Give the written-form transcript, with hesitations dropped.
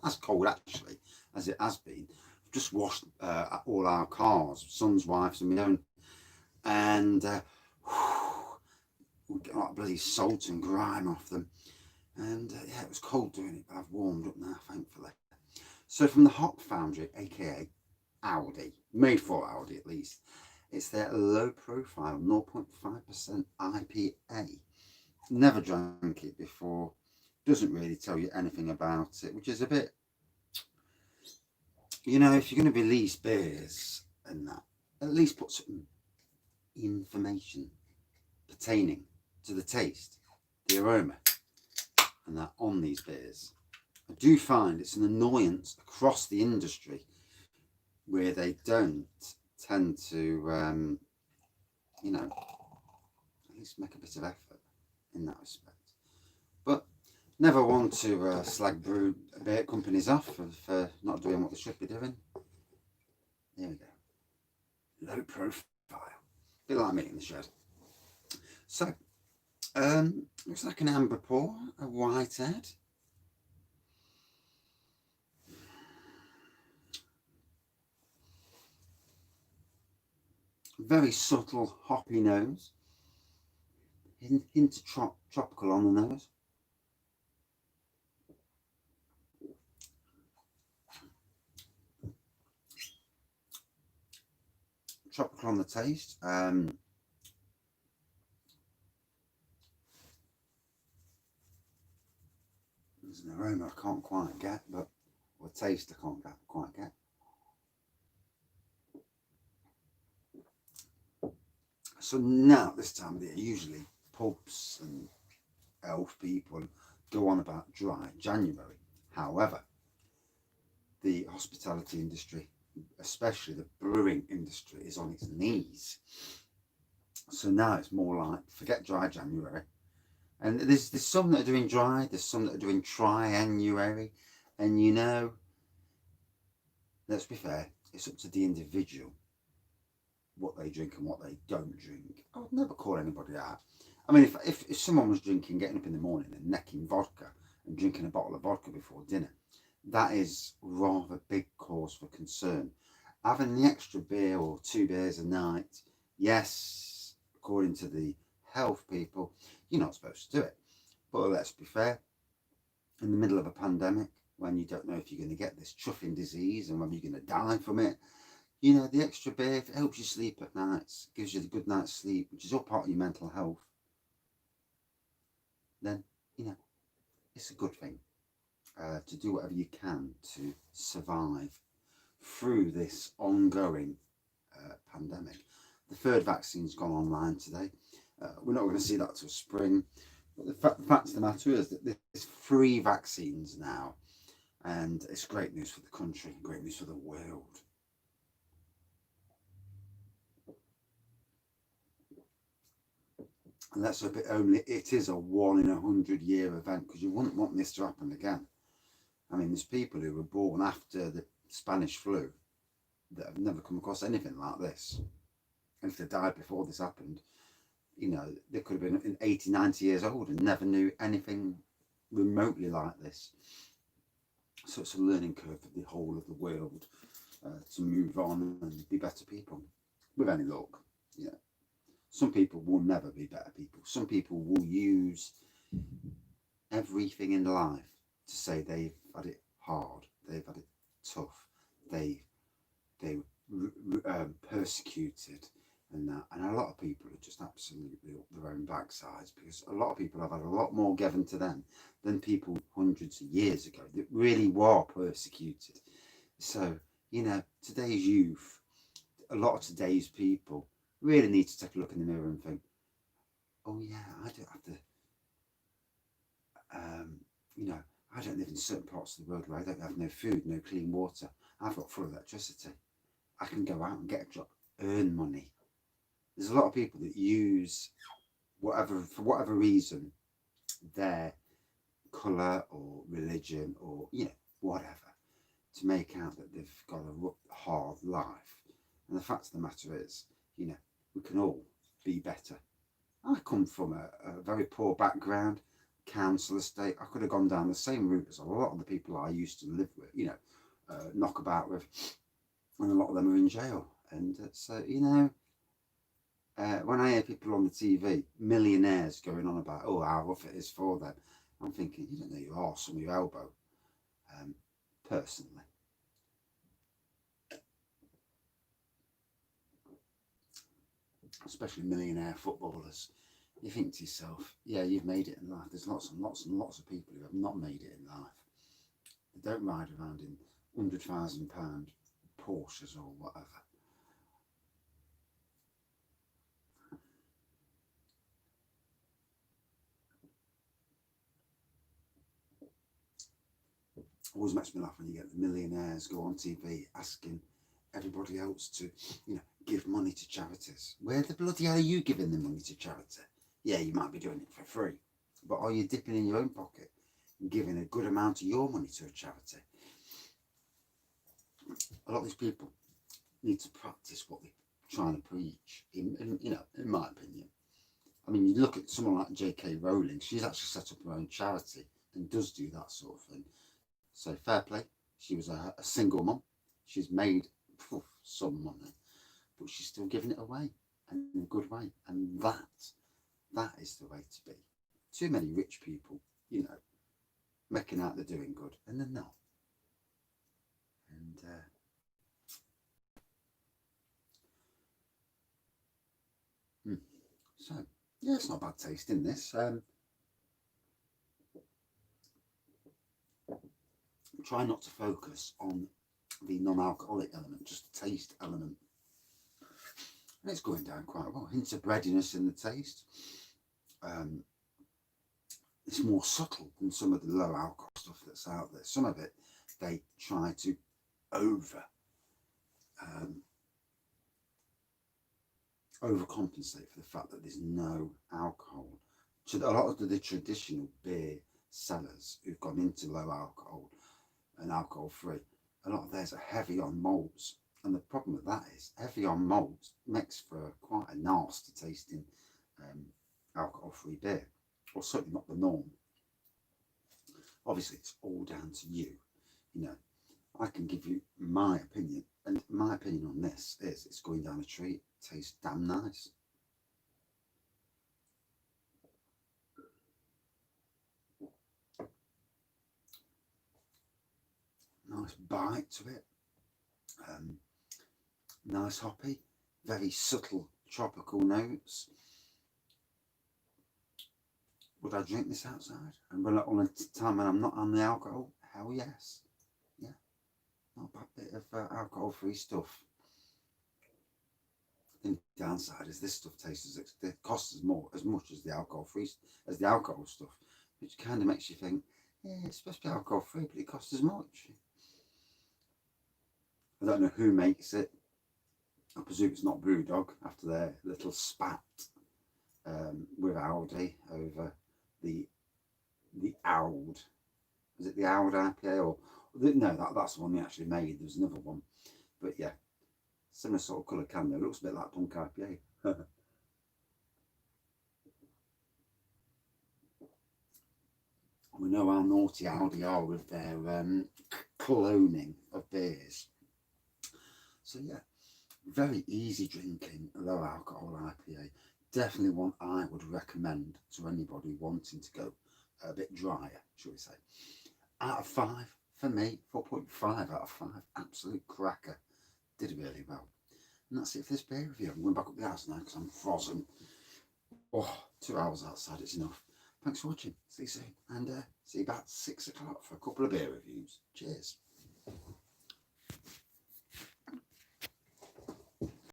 as cold actually as it has been. I've just washed all our cars, son's, wife's, and my own, and we get like bloody salt and grime off them. And yeah, it was cold doing it, but I've warmed up now, thankfully. So from the Hop Foundry, aka Aldi, made for Aldi at least, it's their low profile 0.5% IPA. Never drank it before, doesn't really tell you anything about it, which is a bit, you know, if you're going to release beers and that, at least put some information pertaining to the taste, the aroma, and that on these beers. I do find it's an annoyance across the industry where they don't tend to, you know, at least make a bit of effort in that respect. But never want to slag brew beer companies off for not doing what they should be doing. There we go. Low profile. A bit like me in the shed. So, looks like an amber pour, a whitehead. Very subtle hoppy nose. Hint of tropical on the nose. Tropical on the taste. There's an aroma I can't quite get, but or taste I can't quite get. So now, this time of the year, usually pubs and elf people go on about dry January. However, the hospitality industry, especially the brewing industry, is on its knees. So now it's more like, forget dry January. And there's some that are doing dry, there's some that are doing tri-annuary. And you know, let's be fair, it's up to the individual what they drink and what they don't drink. I would never call anybody out. I mean, if someone was drinking, getting up in the morning and necking vodka and drinking a bottle of vodka before dinner, that is rather big cause for concern. Having the extra beer or 2 beers a night, yes, according to the health people, you're not supposed to do it. But let's be fair, in the middle of a pandemic, when you don't know if you're going to get this chuffing disease and whether you're going to die from it, you know, the extra beer, if it helps you sleep at nights, gives you the good night's sleep, which is all part of your mental health, then, you know, it's a good thing to do whatever you can to survive through this ongoing pandemic. The third vaccine's gone online today. We're not going to see that till spring. But the fact of the matter is that there's 3 vaccines now, and it's great news for the country, great news for the world. And let's hope it is a 1 in 100 year event, because you wouldn't want this to happen again. I mean, there's people who were born after the Spanish flu that have never come across anything like this. And if they died before this happened, you know, they could have been 80, 90 years old and never knew anything remotely like this. So it's a learning curve for the whole of the world to move on and be better people, with any luck. Yeah. Some people will never be better people. Some people will use everything in life to say they've had it hard, they've had it tough, they persecuted and that. And a lot of people are just absolutely up their own backsides, because a lot of people have had a lot more given to them than people hundreds of years ago that really were persecuted. So, you know, today's youth, a lot of today's people really need to take a look in the mirror and think, oh yeah, I don't have to, you know, I don't live in certain parts of the world where I don't have no food, no clean water. I've got full electricity. I can go out and get a job, earn money. There's a lot of people that use for whatever reason, their colour or religion or, you know, whatever, to make out that they've got a hard life. And the fact of the matter is, you know, we can all be better. I come from a very poor background, council estate. I could have gone down the same route as a lot of the people I used to live with, you know, knock about with, and a lot of them are in jail. And so, you know, when I hear people on the TV, millionaires going on about, oh, how rough it is for them, I'm thinking, you don't know your arse from your elbow, personally. Especially millionaire footballers. You think to yourself, yeah, you've made it in life. There's lots and lots and lots of people who have not made it in life. They don't ride around in £100,000 Porsches or whatever. Always makes me laugh when you get the millionaires go on TV asking everybody else to, you know, give money to charities. Where the bloody hell are you giving the money to charity? Yeah, you might be doing it for free, but are you dipping in your own pocket and giving a good amount of your money to a charity? A lot of these people need to practice what they're trying to preach, in you know, in my opinion. I mean, you look at someone like J.K. Rowling, she's actually set up her own charity and does do that sort of thing. So fair play. She was a single mum. She's made some money, but she's still giving it away, and in a good way. And that is the way to be. Too many rich people, you know, making out they're doing good, and they're not. And so, yeah, it's not bad taste in this. Try not to focus on the non-alcoholic element, just the taste element. And it's going down quite well. Hints of breadiness in the taste. It's more subtle than some of the low alcohol stuff that's out there. Some of it they try to overcompensate for the fact that there's no alcohol. So a lot of the traditional beer sellers who've gone into low alcohol and alcohol free, a lot of theirs are heavy on malts. And the problem with that is heavy on malts makes for quite a nasty tasting alcohol free beer, or certainly not the norm. Obviously, it's all down to you. You know, I can give you my opinion, and my opinion on this is it's going down a treat. It tastes damn nice. Nice bite to it. Nice hoppy, very subtle tropical notes. Would I drink this outside? And on a time when I'm not on the alcohol? Hell yes. Yeah, not a bad bit of alcohol-free stuff. The downside is this stuff tastes it costs as much as the alcohol-free as the alcohol stuff, which kind of makes you think, yeah, it's supposed to be alcohol-free, but it costs as much. I don't know who makes it. I presume it's not Brewdog after their little spat with Aldi over the Ald. Is it the Ald IPA or no? That's the one they actually made. There's another one, but yeah, similar sort of colour can. It looks a bit like Punk IPA. We know how naughty Aldi are with their cloning of beers. So yeah, very easy drinking, low alcohol IPA. Definitely one I would recommend to anybody wanting to go a bit drier, shall we say. Out of 5, for me, 4.5 out of 5. Absolute cracker. Did really well. And that's it for this beer review. I'm going back up the house now because I'm frozen. Oh, 2 hours outside, it's enough. Thanks for watching. See you soon. And see you about 6 o'clock for a couple of beer reviews. Cheers.